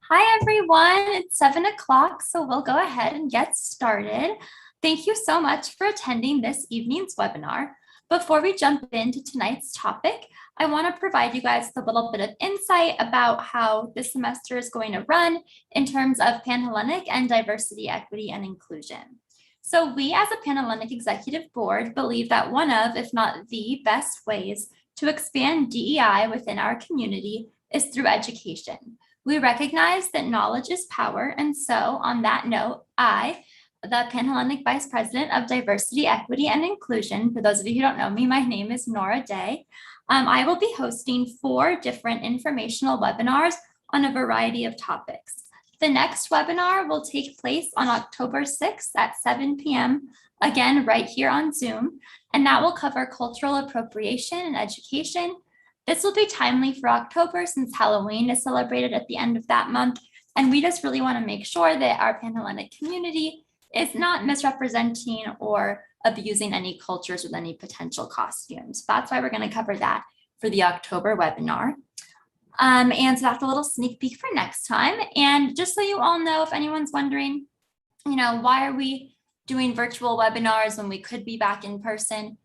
Hi everyone, it's 7 o'clock, so we'll go ahead and get started. Thank you so much for attending this evening's webinar. Before we jump into tonight's topic, I want to provide you guys a little bit of insight about how this semester is going to run in terms of Panhellenic and diversity, equity, and inclusion. So we as a Panhellenic Executive Board believe that one of, if not the best ways to expand DEI within our community is through education. We recognize that knowledge is power, and so on that note, I, the Panhellenic Vice President of Diversity, Equity, and Inclusion, for those of you who don't know me, my name is Nora Day. I will be hosting 4 different informational webinars on a variety of topics. The next webinar will take place on October 6th at 7 p.m., again, right here on Zoom, and that will cover cultural appropriation and education. This will be timely for October since Halloween is celebrated at the end of that month, and we just really want to make sure that our Panhellenic community is not misrepresenting or abusing any cultures with any potential costumes. That's why we're going to cover that for the October webinar. And so that's a little sneak peek for next time. And just so you all know, if anyone's wondering, why are we doing virtual webinars when we could be back in person?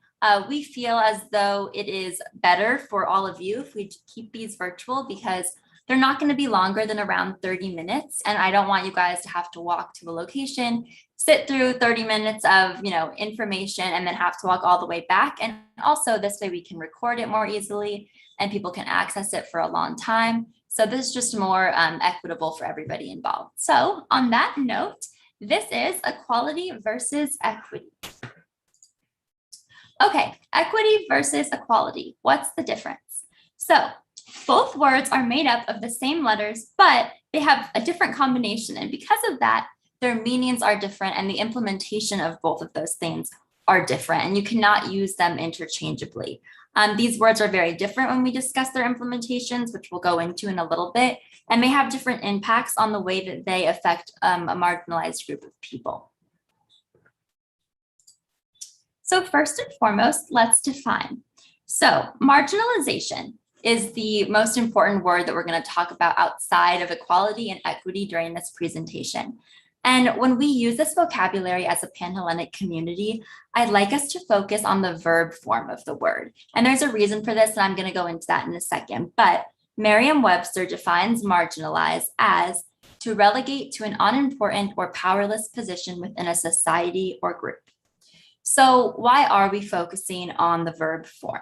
We feel as though it is better for all of you if we keep these virtual because they're not going to be longer than around 30 minutes. And I don't want you guys to have to walk to a location, sit through 30 minutes of information, and then have to walk all the way back. And also this way we can record it more easily and people can access it for a long time. So this is just more equitable for everybody involved. So on that note, this is equality versus equity. Okay, equity versus equality. What's the difference? So both words are made up of the same letters, but they have a different combination. And because of that, their meanings are different and the implementation of both of those things are different, and you cannot use them interchangeably. These words are very different when we discuss their implementations, which we'll go into in a little bit, and they have different impacts on the way that they affect a marginalized group of people. So first and foremost, let's define. So marginalization is the most important word that we're going to talk about outside of equality and equity during this presentation. And when we use this vocabulary as a Panhellenic community, I'd like us to focus on the verb form of the word. And there's a reason for this, and I'm going to go into that in a second. But Merriam-Webster defines marginalize as to relegate to an unimportant or powerless position within a society or group. So why are we focusing on the verb form?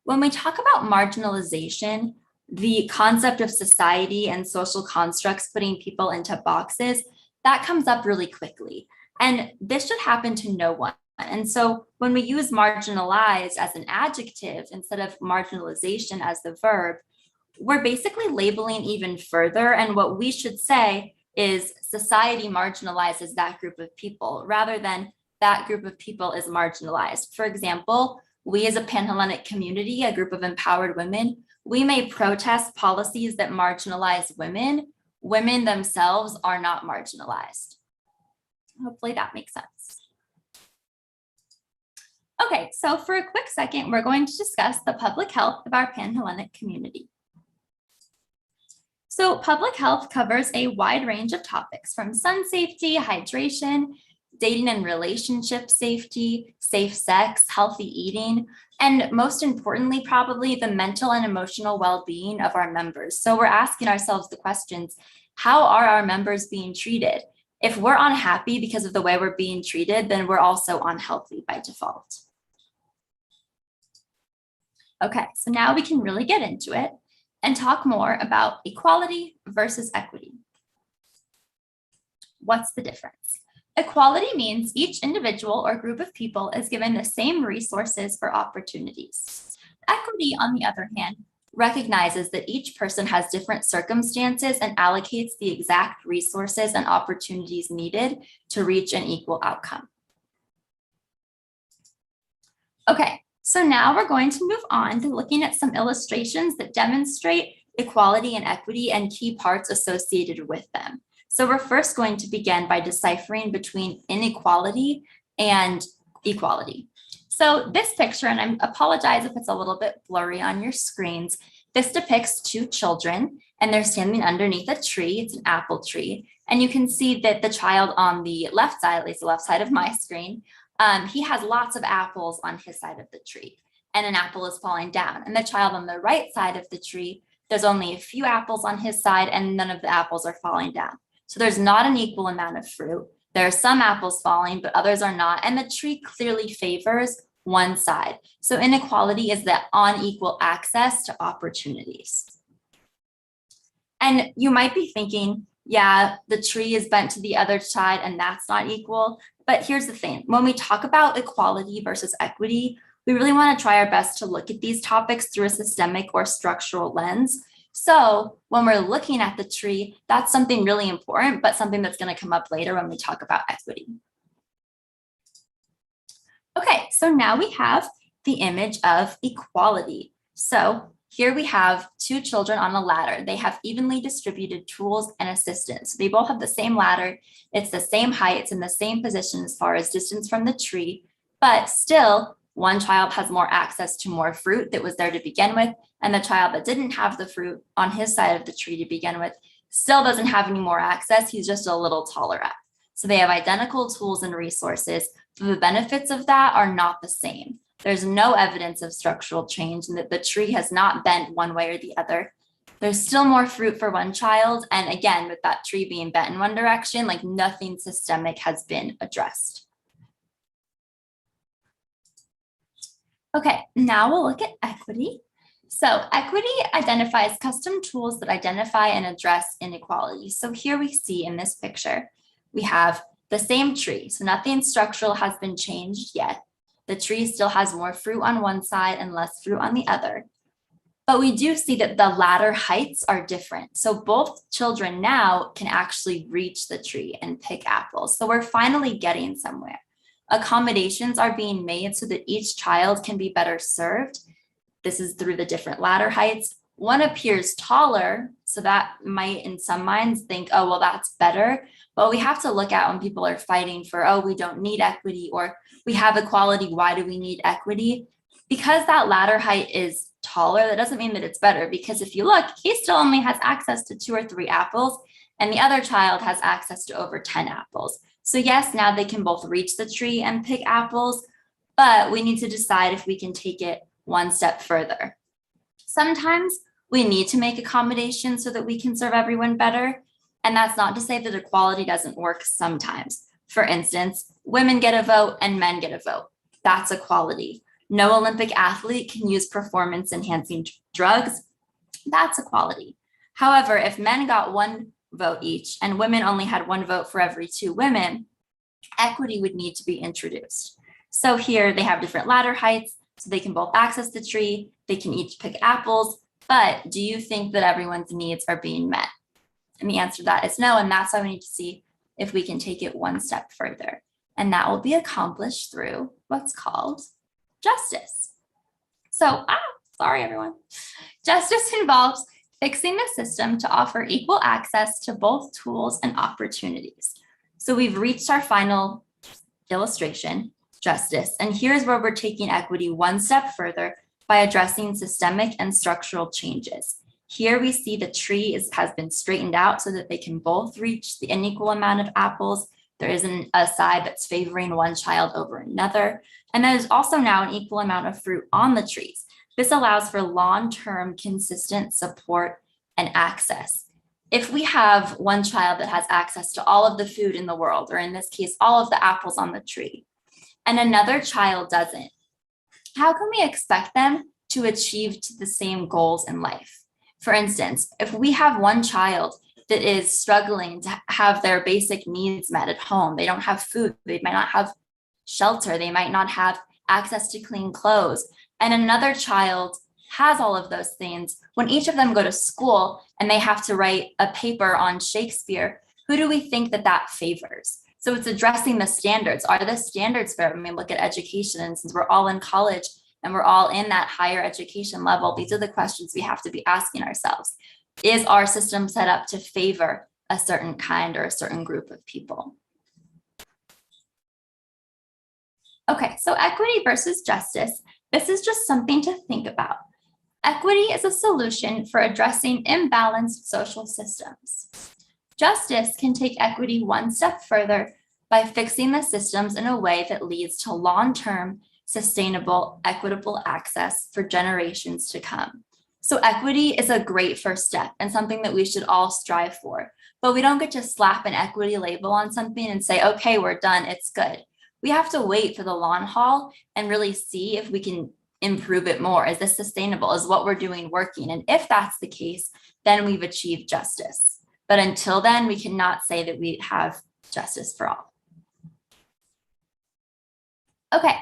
When we talk about marginalization, the concept of society and social constructs putting people into boxes, that comes up really quickly. And this should happen to no one. And so when we use marginalized as an adjective instead of marginalization as the verb, we're basically labeling even further. And what we should say is society marginalizes that group of people rather than that group of people is marginalized. For example, we as a Panhellenic community, a group of empowered women, we may protest policies that marginalize women. Women themselves are not marginalized. Hopefully that makes sense. Okay, so for a quick second, we're going to discuss the public health of our Panhellenic community. So public health covers a wide range of topics from sun safety, hydration, dating and relationship safety, safe sex, healthy eating, and most importantly, probably the mental and emotional well-being of our members. So we're asking ourselves the questions, how are our members being treated? If we're unhappy because of the way we're being treated, then we're also unhealthy by default. Okay, so now we can really get into it and talk more about equality versus equity. What's the difference? Equality means each individual or group of people is given the same resources for opportunities. Equity, on the other hand, recognizes that each person has different circumstances and allocates the exact resources and opportunities needed to reach an equal outcome. Okay, so now we're going to move on to looking at some illustrations that demonstrate equality and equity and key parts associated with them. So we're first going to begin by deciphering between inequality and equality. So this picture, and I apologize if it's a little bit blurry on your screens, This depicts two children and they're standing underneath a tree. It's an apple tree. And you can see that the child on the left side, at least the left side of my screen, he has lots of apples on his side of the tree, and an apple is falling down. And the child on the right side of the tree, there's only a few apples on his side and none of the apples are falling down. So there's not an equal amount of fruit. There are some apples falling, but others are not. And the tree clearly favors one side. So inequality is the unequal access to opportunities. And you might be thinking, yeah, the tree is bent to the other side and that's not equal. But here's the thing, when we talk about equality versus equity, we really want to try our best to look at these topics through a systemic or structural lens. So when we're looking at the tree, that's something really important, but something that's going to come up later when we talk about equity. Okay, so now we have the image of equality. So here we have two children on a ladder. They have evenly distributed tools and assistance. They both have the same ladder. It's the same height. It's in the same position as far as distance from the tree, but still one child has more access to more fruit that was there to begin with, and the child that didn't have the fruit on his side of the tree to begin with still doesn't have any more access. He's just a little taller up. So they have identical tools and resources. The benefits of that are not the same. There's no evidence of structural change and that the tree has not bent one way or the other. There's still more fruit for one child. And again, with that tree being bent in one direction, like nothing systemic has been addressed. Okay, now we'll look at equity. So equity identifies custom tools that identify and address inequality. So here we see in this picture, we have the same tree. So nothing structural has been changed yet. The tree still has more fruit on one side and less fruit on the other. But we do see that the ladder heights are different. So both children now can actually reach the tree and pick apples. So we're finally getting somewhere. Accommodations are being made so that each child can be better served. This is through the different ladder heights. One appears taller, so that might in some minds think, oh, well, that's better. But we have to look at when people are fighting for, oh, we don't need equity, or we have equality, why do we need equity? Because that ladder height is taller, that doesn't mean that it's better, because if you look, he still only has access to 2 or 3 apples, and the other child has access to over 10 apples. So yes, now they can both reach the tree and pick apples, but we need to decide if we can take it one step further. Sometimes we need to make accommodations so that we can serve everyone better. And that's not to say that equality doesn't work sometimes. For instance, women get a vote and men get a vote. That's equality. No Olympic athlete can use performance-enhancing drugs. That's equality. However, if men got 1 vote each and women only had 1 vote for every 2 women, equity would need to be introduced. So here they have different ladder heights, so they can both access the tree, they can each pick apples, but do you think that everyone's needs are being met? And the answer to that is no, and that's why we need to see if we can take it one step further. And that will be accomplished through what's called justice. So, sorry everyone. Justice involves fixing the system to offer equal access to both tools and opportunities. So we've reached our final illustration, justice, and here's where we're taking equity one step further by addressing systemic and structural changes. Here we see the tree has been straightened out so that they can both reach the unequal amount of apples. There isn't a side that's favoring one child over another. And there's also now an equal amount of fruit on the trees. This allows for long-term consistent support and access. If we have one child that has access to all of the food in the world, or in this case, all of the apples on the tree, and another child doesn't, how can we expect them to achieve the same goals in life? For instance, if we have one child that is struggling to have their basic needs met at home, they don't have food, they might not have shelter, they might not have access to clean clothes, and another child has all of those things, when each of them go to school and they have to write a paper on Shakespeare, who do we think that favors? So it's addressing the standards. Are the standards fair? When we look at education, and since we're all in college and we're all in that higher education level, these are the questions we have to be asking ourselves. Is our system set up to favor a certain kind or a certain group of people? Okay, so equity versus justice. This is just something to think about. Equity is a solution for addressing imbalanced social systems. Justice can take equity one step further by fixing the systems in a way that leads to long-term, sustainable, equitable access for generations to come. So equity is a great first step and something that we should all strive for. But we don't get to slap an equity label on something and say, okay, we're done, it's good. We have to wait for the long haul and really see if we can improve it more. Is this sustainable? Is what we're doing working? And if that's the case, then we've achieved justice. But until then, we cannot say that we have justice for all. Okay,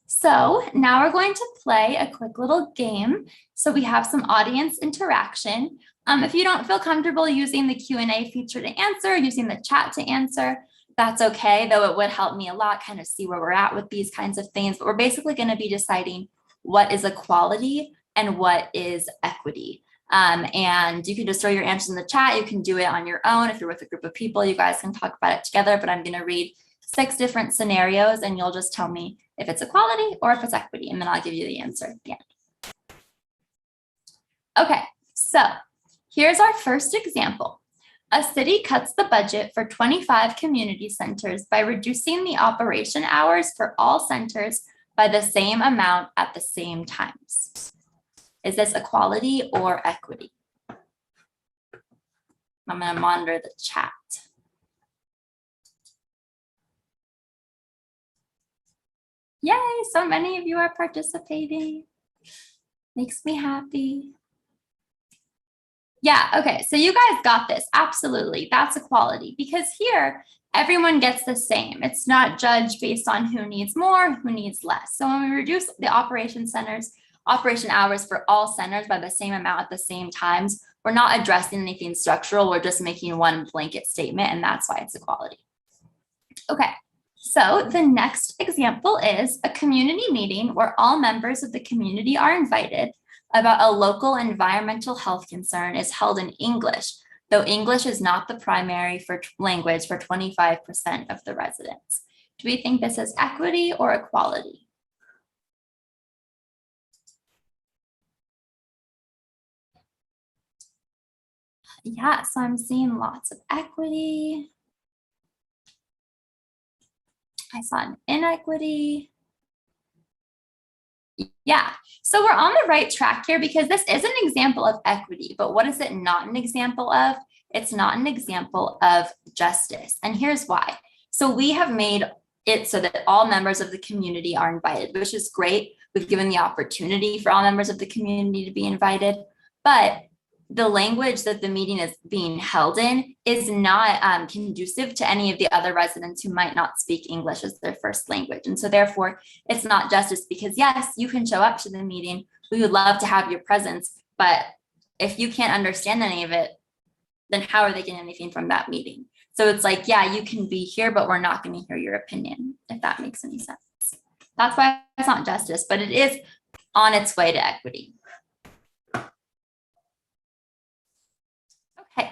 so now we're going to play a quick little game. So we have some audience interaction. If you don't feel comfortable using the Q&A feature to answer, using the chat to answer, that's okay, though it would help me a lot kind of see where we're at with these kinds of things. But we're basically going to be deciding what is equality and what is equity. And you can just throw your answers in the chat. You can do it on your own. If you're with a group of people, you guys can talk about it together, but I'm going to read 6 different scenarios and you'll just tell me if it's equality or if it's equity, and then I'll give you the answer at the end. Okay, so here's our first example. A city cuts the budget for 25 community centers by reducing the operation hours for all centers by the same amount at the same times. Is this equality or equity? I'm going to monitor the chat. Yay, so many of you are participating. Makes me happy. Yeah, okay, so you guys got this, absolutely, that's equality, because here, everyone gets the same. It's not judged based on who needs more, who needs less. So when we reduce the operation hours for all centers by the same amount at the same times, we're not addressing anything structural, we're just making one blanket statement, and that's why it's equality. Okay, so the next example is a community meeting where all members of the community are invited about a local environmental health concern is held in English, though English is not the primary language for 25% of the residents. Do we think this is equity or equality? Yeah, so I'm seeing lots of equity. I saw an inequity. Yeah, so we're on the right track here because this is an example of equity, but what is it not an example of? It's not an example of justice. And here's why. So we have made it so that all members of the community are invited, which is great. We've given the opportunity for all members of the community to be invited, but the language that the meeting is being held in is not conducive to any of the other residents who might not speak English as their first language. And so therefore, it's not justice because yes, you can show up to the meeting. We would love to have your presence, but if you can't understand any of it, then how are they getting anything from that meeting? So it's like, yeah, you can be here, but we're not going to hear your opinion, if that makes any sense. That's why it's not justice, but it is on its way to equity. Okay,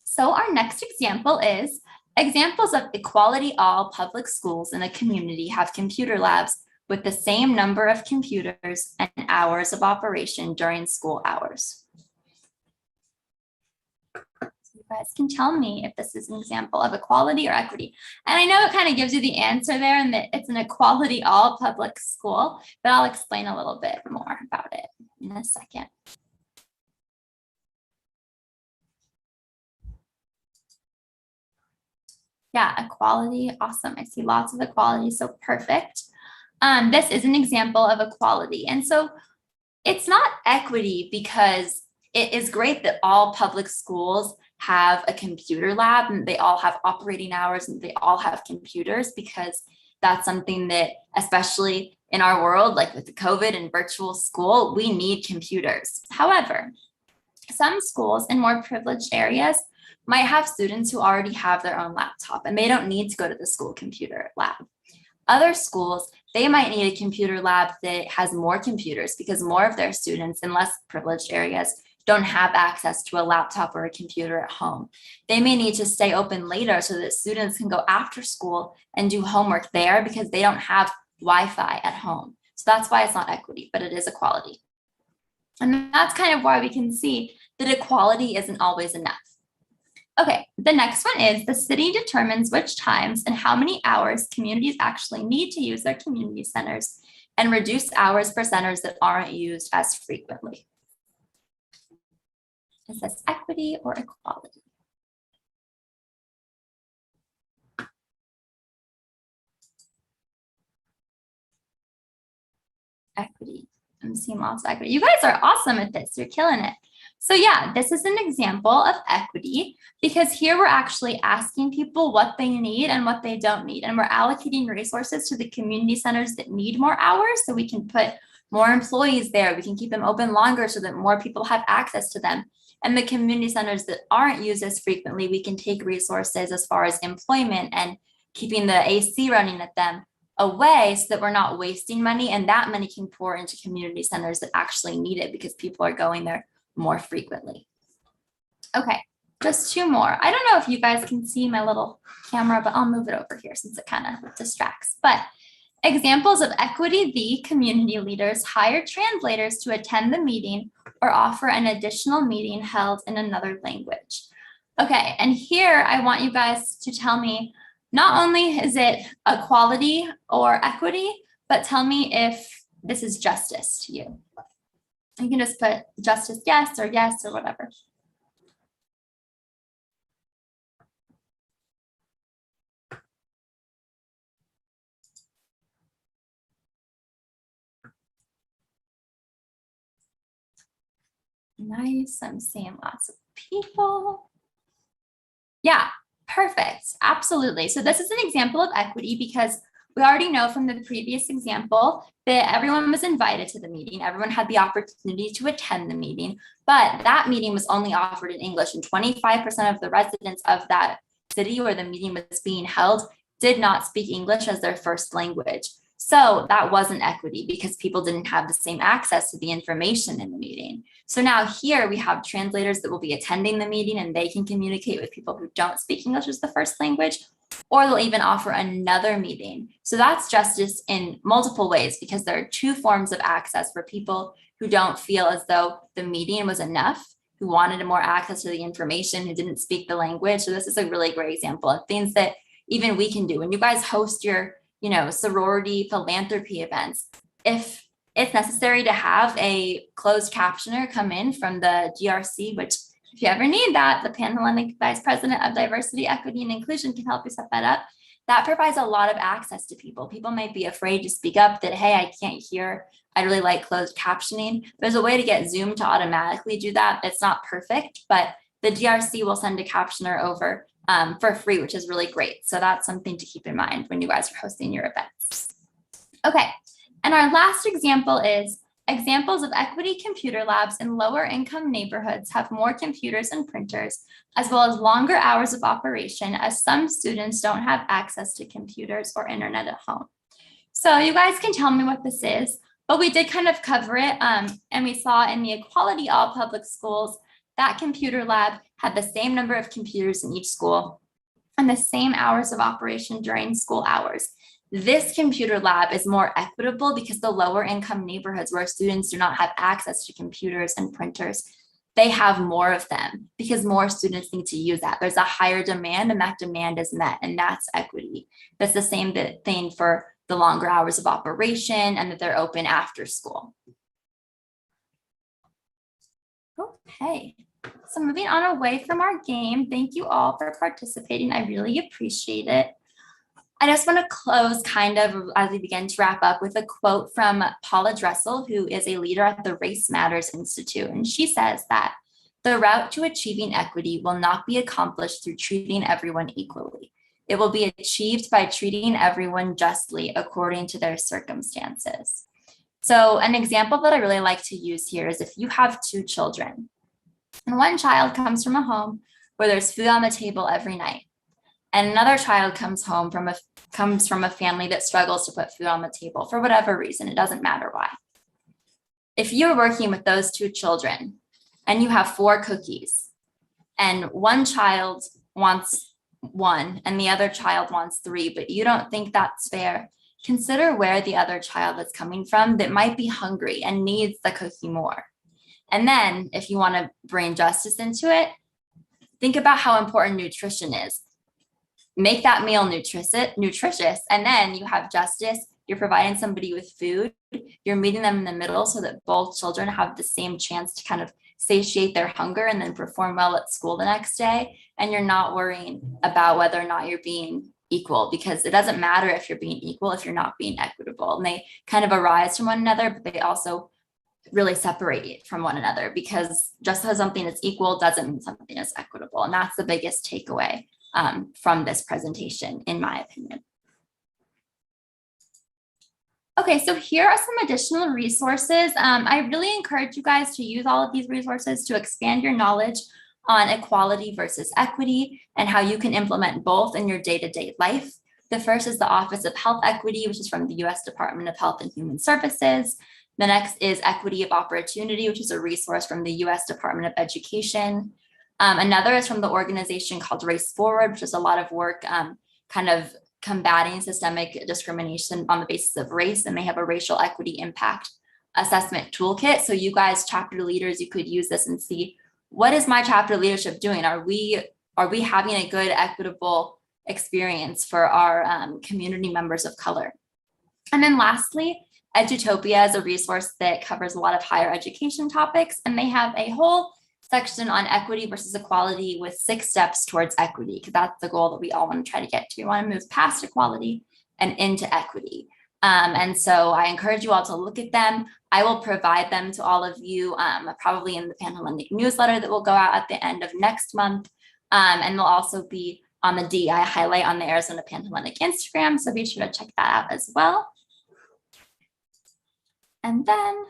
so our next example is examples of equality. All public schools in a community have computer labs with the same number of computers and hours of operation during school hours. You guys can tell me if this is an example of equality or equity. And I know it kind of gives you the answer there and that it's an equality all public school, but I'll explain a little bit more about it in a second. Yeah, equality, awesome. I see lots of equality, so perfect. This is an example of equality. And so it's not equity because it is great that all public schools have a computer lab and they all have operating hours and they all have computers, because that's something that, especially in our world, like with the COVID and virtual school, we need computers. However, some schools in more privileged areas might have students who already have their own laptop and they don't need to go to the school computer lab. Other schools, they might need a computer lab that has more computers because more of their students in less privileged areas don't have access to a laptop or a computer at home. They may need to stay open later so that students can go after school and do homework there because they don't have Wi-Fi at home. So that's why it's not equity, but it is equality. And that's kind of why we can see that equality isn't always enough. Okay, the next one is the city determines which times and how many hours communities actually need to use their community centers and reduce hours for centers that aren't used as frequently. Is this equity or equality? Equity. I'm seeing lots of equity. You guys are awesome at this. You're killing it. So yeah, this is an example of equity because here we're actually asking people what they need and what they don't need. And we're allocating resources to the community centers that need more hours so we can put more employees there. We can keep them open longer so that more people have access to them. And the community centers that aren't used as frequently, we can take resources as far as employment and keeping the AC running at them away so that we're not wasting money, and that money can pour into community centers that actually need it because people are going there more frequently. Okay, just two more. I don't know if you guys can see my little camera, but I'll move it over here since it kind of distracts. But examples of equity v. community leaders hire translators to attend the meeting or offer an additional meeting held in another language. Okay, and here I want you guys to tell me, not only is it equality or equity, but tell me if this is justice to you. You can just put justice yes or whatever. Nice, I'm seeing lots of people. Yeah, perfect, absolutely. So this is an example of equity because we already know from the previous example that everyone was invited to the meeting. Everyone had the opportunity to attend the meeting, but that meeting was only offered in English, and 25% of the residents of that city where the meeting was being held did not speak English as their first language. So that wasn't equity because people didn't have the same access to the information in the meeting. So now here we have translators that will be attending the meeting and they can communicate with people who don't speak English as the first language, or they'll even offer another meeting. So that's justice in multiple ways because there are two forms of access for people who don't feel as though the meeting was enough, who wanted more access to the information, who didn't speak the language. So this is a really great example of things that even we can do. When you guys host your, sorority philanthropy events, if it's necessary to have a closed captioner come in from the GRC, which if you ever need that, the Panhellenic Vice President of Diversity, Equity, and Inclusion can help you set that up. That provides a lot of access to people. People might be afraid to speak up that, hey, I can't hear. I'd really like closed captioning. There's a way to get Zoom to automatically do that. It's not perfect, but the GRC will send a captioner over for free, which is really great. So that's something to keep in mind when you guys are hosting your events. Okay, and our last example is examples of equity computer labs in lower income neighborhoods have more computers and printers, as well as longer hours of operation, as some students don't have access to computers or internet at home. So you guys can tell me what this is, but we did kind of cover it. And we saw in the equality all public schools, that computer lab had the same number of computers in each school and the same hours of operation during school hours. This computer lab is more equitable because the lower income neighborhoods where students do not have access to computers and printers, they have more of them because more students need to use that. There's a higher demand and that demand is met, and that's equity. That's the same thing for the longer hours of operation and that they're open after school. Okay, so moving on away from our game, thank you all for participating. I really appreciate it. I just want to close kind of as we begin to wrap up with a quote from Paula Dressel, who is a leader at the Race Matters Institute. And she says that the route to achieving equity will not be accomplished through treating everyone equally. It will be achieved by treating everyone justly according to their circumstances. So an example that I really like to use here is if you have two children and one child comes from a home where there's food on the table every night, and another child comes from a family that struggles to put food on the table for whatever reason, it doesn't matter why. If you're working with those two children and you have 4 cookies and one child wants 1 and the other child wants 3, but you don't think that's fair, consider where the other child is coming from that might be hungry and needs the cookie more. And then if you want to bring justice into it, think about how important nutrition is. Make that meal nutritious, and then you have justice. You're providing somebody with food. You're meeting them in the middle so that both children have the same chance to kind of satiate their hunger and then perform well at school the next day. And you're not worrying about whether or not you're being equal, because it doesn't matter if you're being equal if you're not being equitable. And they kind of arise from one another, but they also really separate from one another, because just because something is equal doesn't mean something is equitable. And that's the biggest takeaway from this presentation, in my opinion. Okay, so here are some additional resources. I really encourage you guys to use all of these resources to expand your knowledge on equality versus equity and how you can implement both in your day-to-day life. The first is the Office of Health Equity, which is from the US Department of Health and Human Services. The next is Equity of Opportunity, which is a resource from the US Department of Education. Another is from the organization called Race Forward, which is a lot of work kind of combating systemic discrimination on the basis of race, and they have a racial equity impact assessment toolkit. So you guys, chapter leaders, you could use this and see, what is my chapter leadership doing? Are we having a good, equitable experience for our community members of color? And then lastly, Edutopia is a resource that covers a lot of higher education topics, and they have a whole section on equity versus equality with 6 steps towards equity, because that's the goal that we all want to try to get to. We want to move past equality and into equity. And so I encourage you all to look at them. I will provide them to all of you, probably in the Panhellenic newsletter that will go out at the end of next month. And they'll also be on the DEI highlight on the Arizona Panhellenic Instagram. So be sure to check that out as well. And then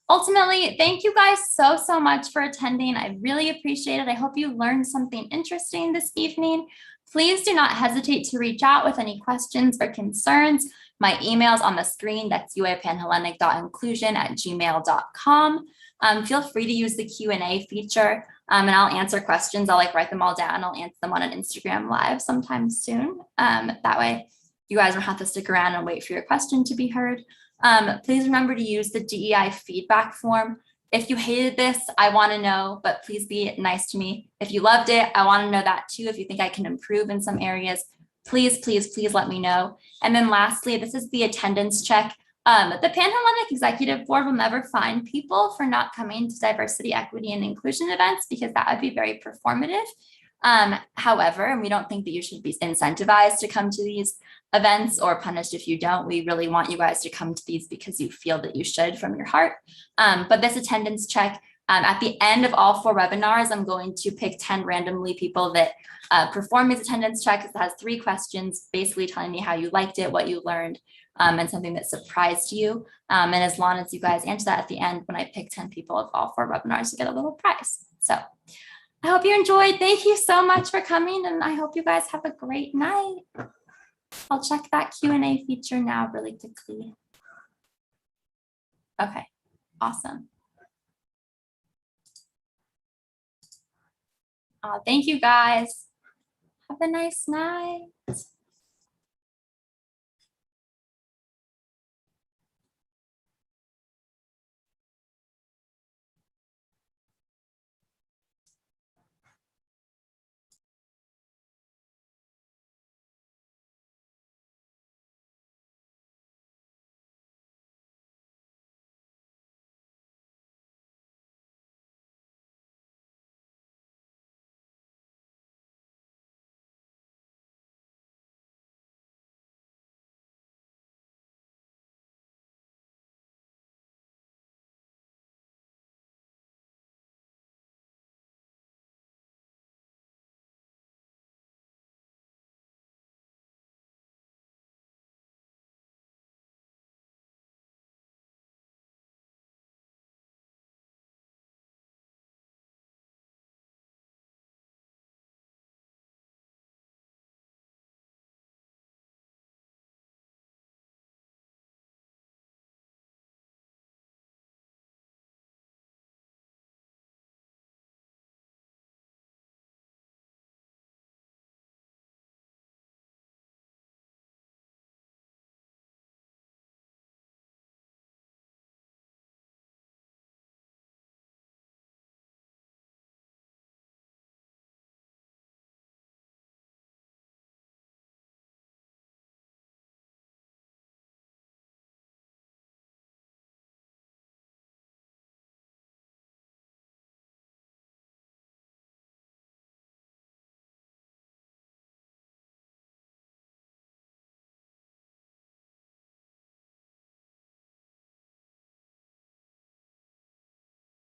ultimately, thank you guys so much for attending. I really appreciate it. I hope you learned something interesting this evening. Please do not hesitate to reach out with any questions or concerns. My email's on the screen. That's uapanhellenic.inclusion@gmail.com. Feel free to use the Q&A feature, and I'll answer questions. I'll write them all down. I'll answer them on an Instagram live sometime soon. That way you guys don't have to stick around and wait for your question to be heard. Please remember to use the DEI feedback form. If you hated this, I want to know, but please be nice to me. If you loved it, I want to know that too. If you think I can improve in some areas, please let me know. And then lastly, this is the attendance check. The Panhellenic Executive Board will never fine people for not coming to diversity, equity, and inclusion events, because that would be very performative. However, and we don't think that you should be incentivized to come to these events or punished if you don't. We really want you guys to come to these because you feel that you should from your heart. But this attendance check, at the end of all 4 webinars, I'm going to pick 10 randomly people that perform these attendance checks. It has 3 questions, basically telling me how you liked it, what you learned, and something that surprised you. And as long as you guys answer that at the end, when I pick 10 people of all 4 webinars, you get a little prize. So I hope you enjoyed. Thank you so much for coming, and I hope you guys have a great night. I'll check that Q&A feature now really quickly. Okay, awesome. Thank you guys. Have a nice night.